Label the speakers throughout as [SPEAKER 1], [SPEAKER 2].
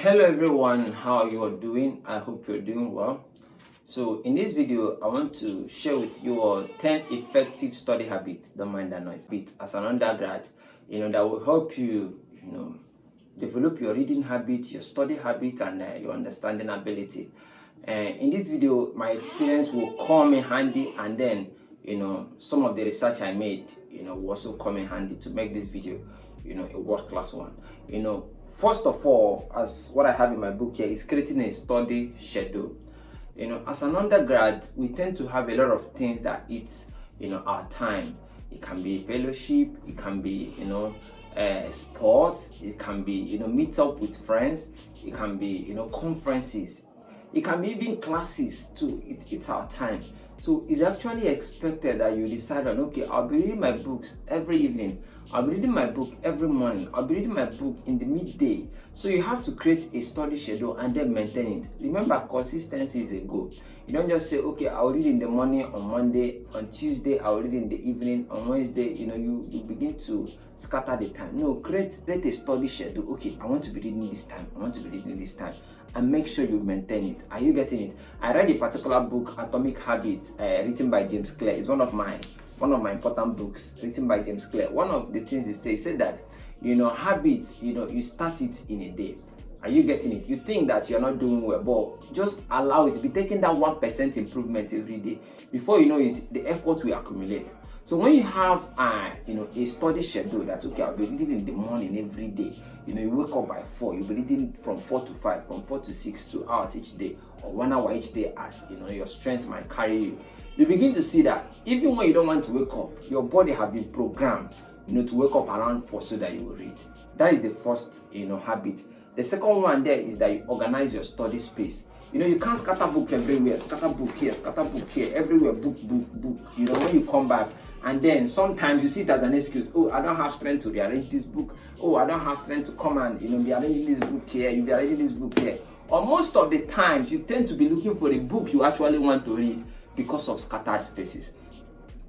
[SPEAKER 1] Hello everyone, how you are doing? I hope you're doing well. So in this video I want to share with you 10 effective study habits. Don't mind that noise. As an undergrad, that will help you develop your reading habit, your study habit, and your understanding ability. And in this video my experience will come in handy, and then some of the research I made will also come in handy to make this video a world-class one. First of all, as what I have in my book here is creating a study schedule. As an undergrad, we tend to have a lot of things that eat our time. It can be fellowship, it can be sports, it can be meet up with friends, it can be conferences, it can be even classes too. It's our time. So it's actually expected that you decide on, okay, I'll be reading my books every evening, I'll be reading my book every morning, I'll be reading my book in the midday. So you have to create a study schedule and then maintain it. Remember, consistency is a goal. You don't just say, okay, I'll read in the morning on Monday, on Tuesday I'll read in the evening, on Wednesday you begin to scatter the time. No, create a study schedule. Okay, I want to be reading this time, I want to be reading this time, and make sure you maintain it. Are you getting it? I read a particular book, Atomic Habits, written by James Clear. It's one of my important books, written by James Clear. One of the things he said that habits, you start it in a day. Are you getting it? You think that you're not doing well, but just allow it to be taking that 1% improvement every day. Before you know it, the effort will accumulate. So when you have a study schedule that, okay, I'll be reading in the morning every day. You wake up by 4, you'll be reading from 4 to 5, from 4 to 6, 2 hours each day, or 1 hour each day, as your strength might carry you. You begin to see that even when you don't want to wake up, your body has been programmed to wake up around 4 so that you will read. That is the first habit. The second one there is that you organize your study space. You can't scatter book everywhere, scatter book here, everywhere, book. When you come back, and then sometimes you see it as an excuse. Oh, I don't have strength to rearrange this book. Oh, I don't have strength to come and be arranging this book here, you'll be arranging this book here. Or most of the times you tend to be looking for a book you actually want to read because of scattered spaces.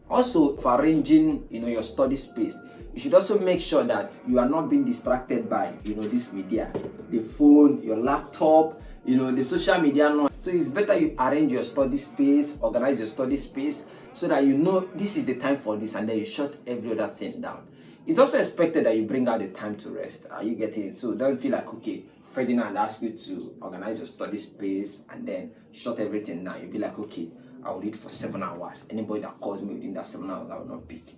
[SPEAKER 1] Also, for arranging your study space, you should also make sure that you are not being distracted by this media, the phone, your laptop, the social media. So it's better you arrange your study space, organize your study space, so that this is the time for this, and then you shut every other thing down. It's also expected that you bring out the time to rest. Are you getting it? So don't feel like, okay, Ferdinand asked you to organize your study space and then shut everything down. You'll be like, okay, I'll read for 7 hours. Anybody that calls me within that 7 hours, I will not pick.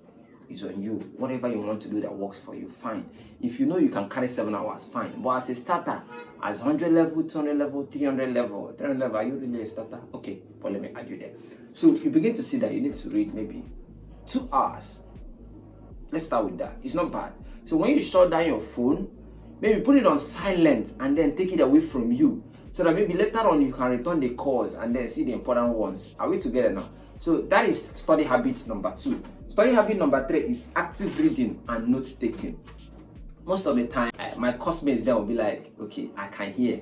[SPEAKER 1] It's on you. Whatever you want to do that works for you, fine. If you can carry 7 hours, fine. But as a starter, as 100 level, 200 level, 300 level, 300 level, are you really a starter? Okay, but let me add you there. So you begin to see that you need to read maybe 2 hours. Let's start with that. It's not bad. So when you shut down your phone, maybe put it on silent and then take it away from you, so that maybe later on you can return the calls and then see the important ones. Are we together now? So that is study habit number 2. Study habit number 3 is active reading and note taking. Most of the time, my classmates there will be like, okay, I can hear,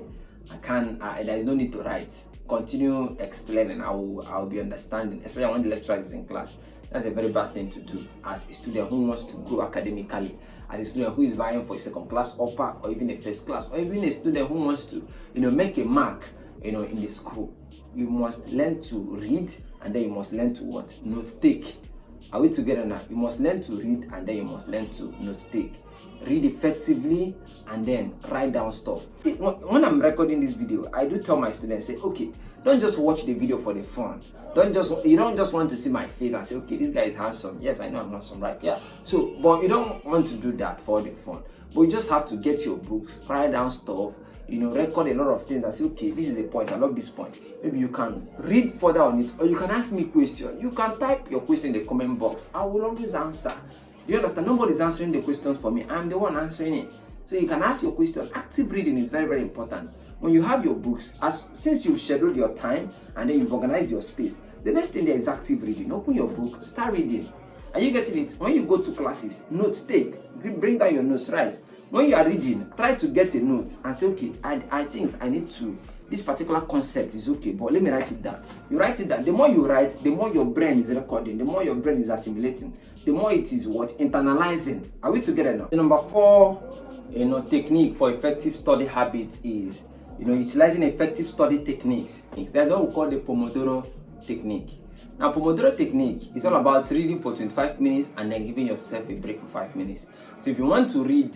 [SPEAKER 1] there is no need to write. Continue explaining, I'll be understanding, especially when the lecturer is in class. That's a very bad thing to do as a student who wants to grow academically, as a student who is vying for a second class upper or even a first class, or even a student who wants to make a mark in the school. You must learn to read, and then you must learn to what? Note take. Are we together now? You must learn to read, and then you must learn to note take. Read effectively and then write down stuff. When I'm recording this video, I do tell my students, say, okay, don't just watch the video for the fun. You don't just want to see my face and say, okay, this guy is handsome. Yes, I know I'm handsome, right? Yeah. So, but you don't want to do that for the fun. But you just have to get your books, write down stuff, record a lot of things and say, okay, this is a point, I love this point. Maybe you can read further on it, or you can ask me questions. You can type your question in the comment box. I will always answer. Do you understand? Nobody's answering the questions for me. I'm the one answering it. So you can ask your question. Active reading is very, very important. When you have your books, since you've scheduled your time and then you've organized your space, the next thing there is active reading. Open your book, start reading. Are you getting it? When you go to classes, notes take. Bring down your notes, right? When you are reading, try to get a note and say, okay, I think I need to, this particular concept is okay, but let me write it down. You write it down. The more you write, the more your brain is recording, the more your brain is assimilating, the more it is what? Internalizing. Are we together now? The number 4 technique for effective study habits is utilizing effective study techniques. That's what we call the Pomodoro Technique. Now, Pomodoro Technique is all about reading for 25 minutes and then giving yourself a break for 5 minutes. So if you want to read,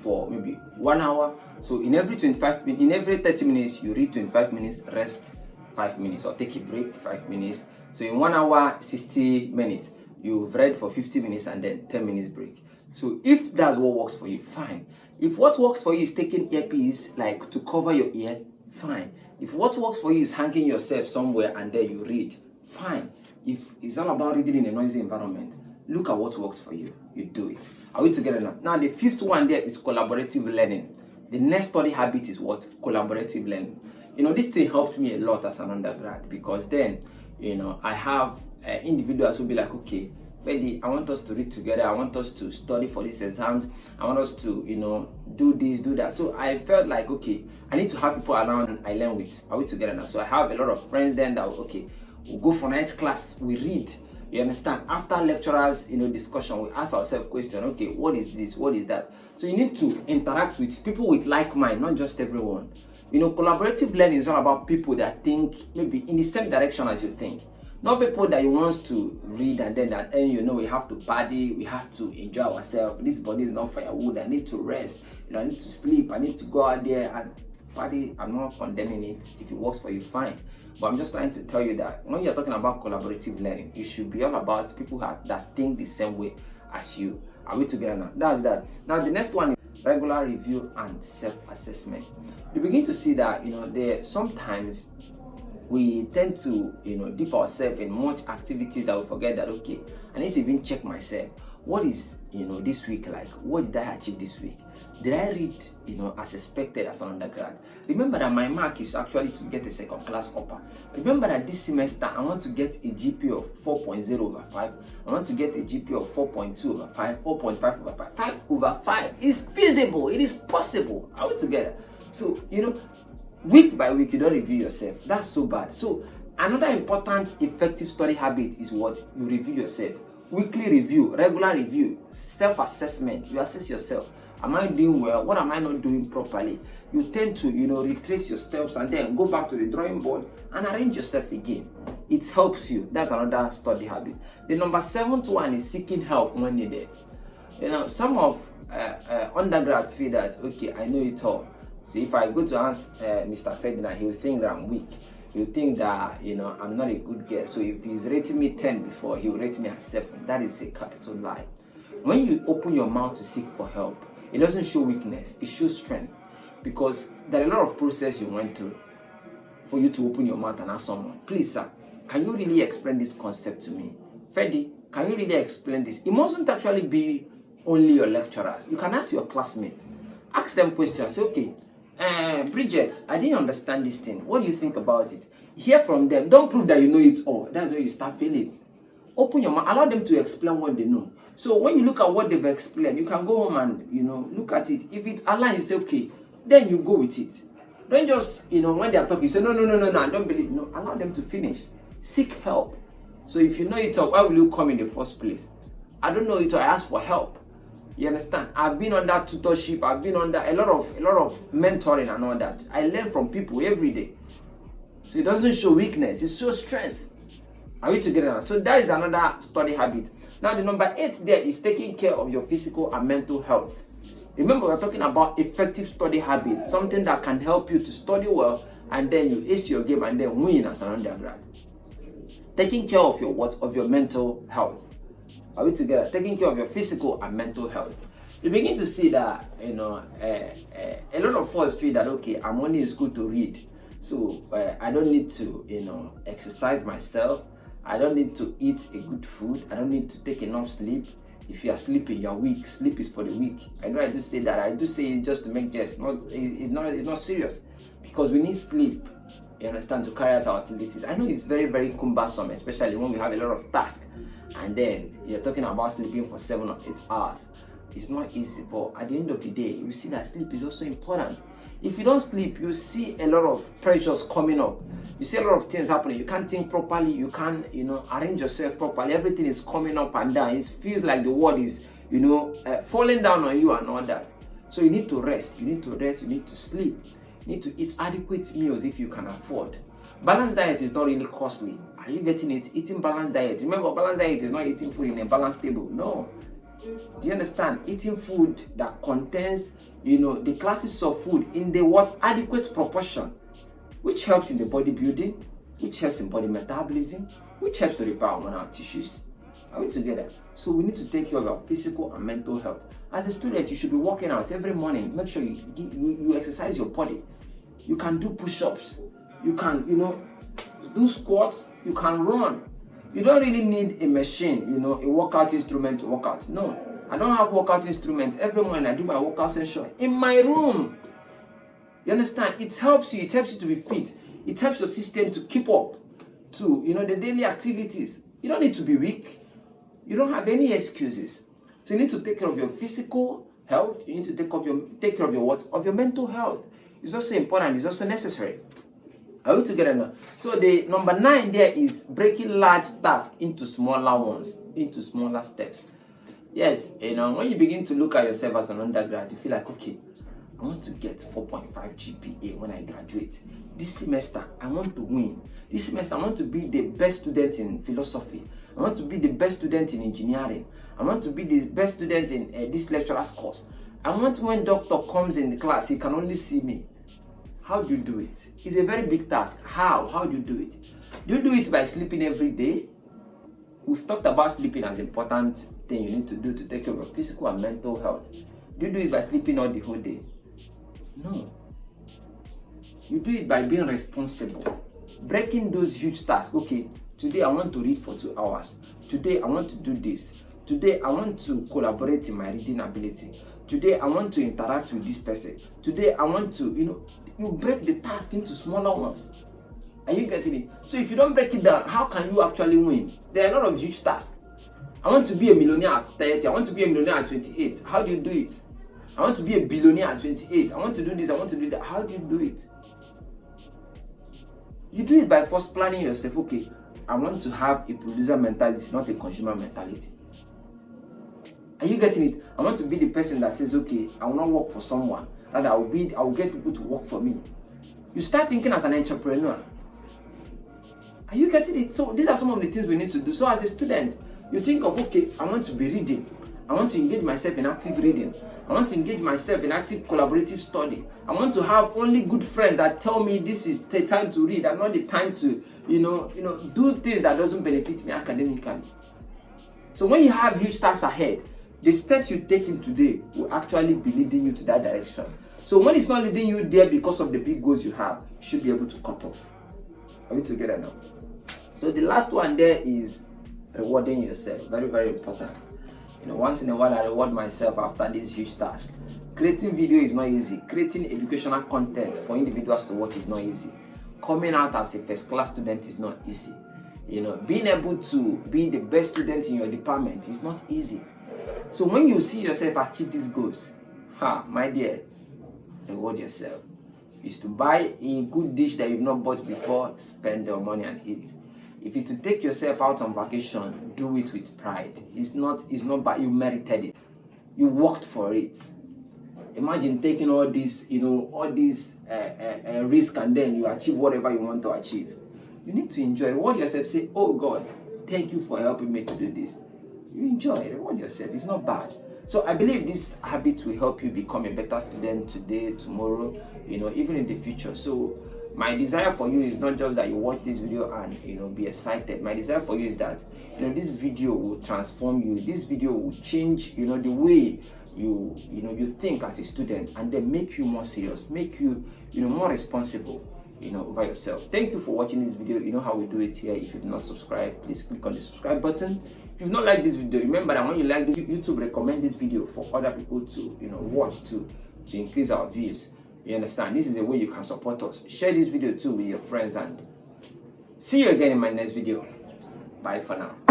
[SPEAKER 1] for maybe 1 hour, so in every 30 minutes, you read 25 minutes, rest 5 minutes, or take a break 5 minutes. So in 1 hour, 60 minutes, you've read for 50 minutes and then 10 minutes break. So if that's what works for you, fine. If what works for you is taking earpiece, like to cover your ear, fine. If what works for you is hanging yourself somewhere and then you read, fine. If it's all about reading in a noisy environment, look at what works for you. You do it. Are we together now? Now, the fifth one there is collaborative learning. The next study habit is what? Collaborative learning. This thing helped me a lot as an undergrad, because then, I have individuals who be like, okay, Freddy, I want us to read together. I want us to study for these exams. I want us to, do this, do that. So I felt like, okay, I need to have people around I learn with. Are we together now? So I have a lot of friends then that, okay, we'll go for night class, we read. You understand? After lecturers, discussion, we ask ourselves question, okay, what is this? What is that? So you need to interact with people with like mind, not just everyone. Collaborative learning is all about people that think maybe in the same direction as you think. Not people that you want to read and then at the end, we have to party, we have to enjoy ourselves. This body is not firewood. I need to rest. I need to sleep. I need to go out there and party. I'm not condemning it. If it works for you, fine. But I'm just trying to tell you that when you're talking about collaborative learning, it should be all about people that think the same way as you. Are we together now? That's that. Now the next one is regular review and self-assessment. You begin to see that there sometimes we tend to dip ourselves in much activities that we forget that, okay, I need to even check myself. What is this week like? What did I achieve this week? Did I read as expected as an undergrad? Remember that my mark is actually to get a second class upper. Remember that this semester I want to get a GPA of 4.0 over 5. I want to get a GPA of 4.2 over 5, 4.5 over 5. 5 over 5 is feasible. It is possible. Are we together? So week by week you don't review yourself. That's so bad. So another important effective study habit is what? You review yourself. Weekly review, regular review, self-assessment. You assess yourself. Am I doing well? What am I not doing properly? You tend to retrace your steps and then go back to the drawing board and arrange yourself again. It helps you. That's another study habit. The number 7th one is seeking help when needed. Some of undergrads feel that, okay, I know it all. So if I go to ask Mr. Ferdinand, he will think that I'm weak. He will think that I'm not a good girl. So if he's rating me 10 before, he will rate me at 7. That is a capital lie. When you open your mouth to seek for help, it doesn't show weakness, it shows strength. Because there are a lot of process you went through for you to open your mouth and ask someone, please sir, can you really explain this concept to me? Freddy, can you really explain this? It mustn't actually be only your lecturers. You can ask your classmates. Ask them questions. Say, okay, Bridget, I didn't understand this thing. What do you think about it? Hear from them. Don't prove that you know it all. That's where you start failing. Open your mouth. Allow them to explain what they know. So when you look at what they've explained, you can go home and look at it. If it aligns, you say, okay, then you go with it. Don't just when they are talking, you say no, I don't believe. No, allow them to finish. Seek help. So if you know it all, why will you come in the first place? I don't know it all. I ask for help. You understand? I've been under tutorship. I've been under a lot of mentoring and all that. I learn from people every day. So it doesn't show weakness. It shows strength. Are we together now? So that is another study habit. Now the number 8 there is taking care of your physical and mental health. Remember, we're talking about effective study habits, something that can help you to study well and then you ace your game and then win as an undergrad. Taking care of your mental health. Are we together? Taking care of your physical and mental health. You begin to see that a lot of us feel that, okay, I'm only in school to read, so I don't need to exercise myself. I don't need to eat a good food. I don't need to take enough sleep. If you are sleeping, you are weak. Sleep is for the weak. I know I do say that. I do say it just to make jest. It's not serious, because we need sleep. You understand, to carry out our activities. I know it's very, very cumbersome, especially when we have a lot of tasks, and then you're talking about sleeping for 7 or 8 hours. It's not easy, but at the end of the day, you see that sleep is also important. If you don't sleep, you see a lot of pressures coming up. You see a lot of things happening. You can't think properly. You can't, arrange yourself properly. Everything is coming up and down. It feels like the world is, falling down on you and all that. So you need to rest, you need to sleep, you need to eat adequate meals if you can afford. Balanced diet is not really costly. Are you getting it? Eating balanced diet. Remember, balanced diet is not eating food in a balanced table. No. Do you understand? Eating food that contains, the classes of food in the adequate proportion, which helps in the bodybuilding, which helps in body metabolism, which helps to repair hormonal tissues. Are we together? So we need to take care of our physical and mental health. As a student, you should be working out every morning. Make sure you exercise your body. You can do push-ups. You can, do squats. You can run. You don't really need a machine, a workout instrument to work out. No, I don't have workout instruments. Every morning I do my workout session in my room. You understand? It helps you. It helps you to be fit. It helps your system to keep up to, the daily activities. You don't need to be weak. You don't have any excuses. So you need to take care of your physical health. You need to take care of your mental health. It's also important. It's also necessary. Are we together now? So the number 9 there is breaking large tasks into smaller ones, into smaller steps. Yes, when you begin to look at yourself as an undergrad, you feel like, okay, I want to get 4.5 GPA when I graduate. This semester, I want to win. This semester, I want to be the best student in philosophy. I want to be the best student in engineering. I want to be the best student in this lecturer's course. I want when doctor comes in the class, he can only see me. How do you do it? It's a very big task. How do you do it? Do you do it by sleeping every day? We've talked about sleeping as an important thing you need to do to take care of your physical and mental health. Do you do it by sleeping all the whole day? No. You do it by being responsible. Breaking those huge tasks. Okay, today I want to read for 2 hours. Today I want to do this. Today I want to collaborate in my reading ability. Today I want to interact with this person. Today I want to, you break the task into smaller ones. Are you getting it? So if you don't break it down, how can you actually win? There are a lot of huge tasks. I want to be a millionaire at 30. I want to be a millionaire at 28. How do you do it? I want to be a billionaire at 28. I want to do this. I want to do that. How do you do it? You do it by first planning yourself. Okay, I want to have a producer mentality, not a consumer mentality. Are you getting it? I want to be the person that says, okay, I will not work for someone, and I will get people to work for me. You start thinking as an entrepreneur. Are you getting it? So these are some of the things we need to do. So as a student, you think of, okay, I want to be reading. I want to engage myself in active reading. I want to engage myself in active collaborative study. I want to have only good friends that tell me this is the time to read and not the time to, do things that doesn't benefit me academically. So when you have huge tasks ahead, the steps you take in today will actually be leading you to that direction. So when it's not leading you there because of the big goals you have, you should be able to cut off. Are we together now? So the last one there is rewarding yourself. Very, very important. Once in a while I reward myself after this huge task. Creating video is not easy. Creating educational content for individuals to watch is not easy. Coming out as a first-class student is not easy. Being able to be the best student in your department is not easy. So when you see yourself achieve these goals, my dear, reward yourself. Is to buy a good dish that you've not bought before, spend your money and eat. If it's to take yourself out on vacation, do it with pride. It's not bad. You merited it. You worked for it. Imagine taking all this, risk, and then you achieve whatever you want to achieve. You need to enjoy. Reward yourself. Say, oh God, thank you for helping me to do this. You enjoy. Reward yourself. It's not bad. So I believe this habit will help you become a better student today, tomorrow, even in the future. So my desire for you is not just that you watch this video and be excited. My desire for you is that this video will transform you. This video will change the way you think as a student, and then make you more serious, make you more responsible over yourself. Thank you for watching this video. You know how we do it here. If you've not subscribed, please click on the subscribe button. If you've not liked this video, remember that when you like this, YouTube recommend this video for other people to watch to increase our views. You understand? This is a way you can support us. Share this video too with your friends, and see you again in my next video. Bye for now.